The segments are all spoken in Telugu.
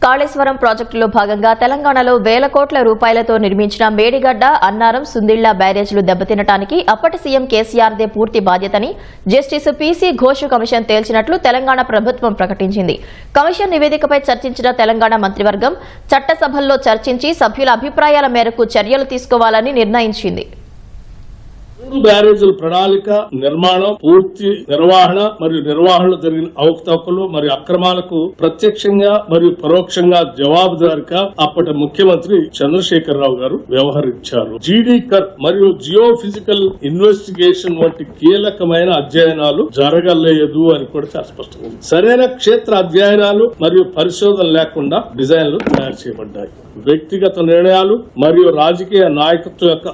కాళేశ్వరం ప్రాజెక్టులో భాగంగా తెలంగాణలో వేల కోట్ల రూపాయలతో నిర్మించిన మేడిగడ్డ, అన్నారం, సుందిళ్ల బ్యారేజీలు దెబ్బతినటానికి అప్పటి సీఎం కేసీఆర్దే పూర్తి బాధ్యతని జస్టిస్ పీసీ ఘోష్ కమిషన్ తేల్చినట్లు తెలంగాణ ప్రభుత్వం ప్రకటించింది. కమిషన్ నివేదికపై చర్చించిన తెలంగాణ మంత్రివర్గం చట్టసభల్లో చర్చించి సభ్యుల అభిప్రాయాల మేరకు చర్యలు తీసుకోవాలని నిర్ణయించింది. 3 బ్యారేజీల ప్రణాళిక, నిర్మాణం, పూర్తి నిర్వహణ మరియు నిర్వహణలో జరిగిన అవకతవకలు మరియు అక్రమాలకు ప్రత్యక్షంగా మరియు పరోక్షంగా జవాబుదారిగా అప్పటి ముఖ్యమంత్రి చంద్రశేఖరరావు గారు వ్యవహరించారు. జీడీ కర్ మరియు జియో ఫిజికల్ ఇన్వెస్టిగేషన్ వంటి కీలకమైన అధ్యయనాలు జరగలేదు అని కూడా చాలా స్పష్టంగా ఉంది. సరైన క్షేత్ర అధ్యయనాలు మరియు పరిశోధన లేకుండా డిజైన్లు తయారు చేయబడ్డాయి. వ్యక్తిగత నిర్ణయాలు మరియు రాజకీయ నాయకత్వం యొక్క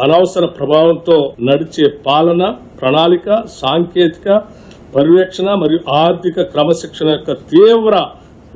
అనవసర ప్రభావంతో నడిచే పాలన, ప్రణాళిక, సాంకేతిక పర్యవేక్షణ మరియు ఆర్థిక క్రమశిక్షణ యొక్క తీవ్ర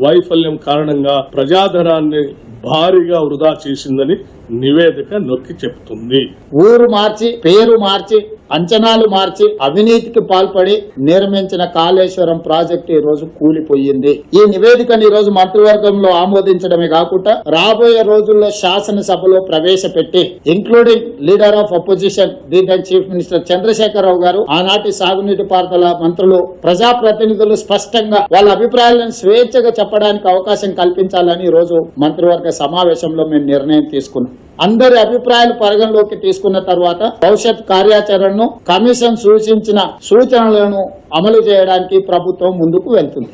వైఫల్యం కారణంగా ప్రజాధనాన్ని భారీగా వృధా చేసిందని నివేదిక నొక్కి చెబుతుంది. ఊరు మార్చి, పేరు మార్చి, అంచనాలు మార్చి అవినీతికి పాల్పడి నిర్మించిన కాళేశ్వరం ప్రాజెక్టు ఈ రోజు కూలిపోయింది. ఈ నివేదికను ఈ రోజు మంత్రివర్గంలో ఆమోదించడమే కాకుండా రాబోయే రోజుల్లో శాసనసభలో ప్రవేశపెట్టి ఇంక్లూడింగ్ లీడర్ ఆఫ్ అపోజిషన్ దీని చీఫ్ మినిస్టర్ చంద్రశేఖరరావు గారు, ఆనాటి సాగునీటి పారుదల మంత్రులు, ప్రజాప్రతినిధులు స్పష్టంగా వాళ్ళ అభిప్రాయాలను స్వేచ్ఛగా చెప్పడానికి అవకాశం కల్పించాలని ఈ రోజు మంత్రివర్గ సమావేశంలో మేము నిర్ణయం తీసుకున్నాం. అందరి అభిప్రాయాలు పరిగణలోకి తీసుకున్న తర్వాత భవిష్యత్ కార్యాచరణను, కమిషన్ సూచించిన సూచనలను అమలు చేయడానికి ప్రభుత్వం ముందుకు వెళ్తుంది.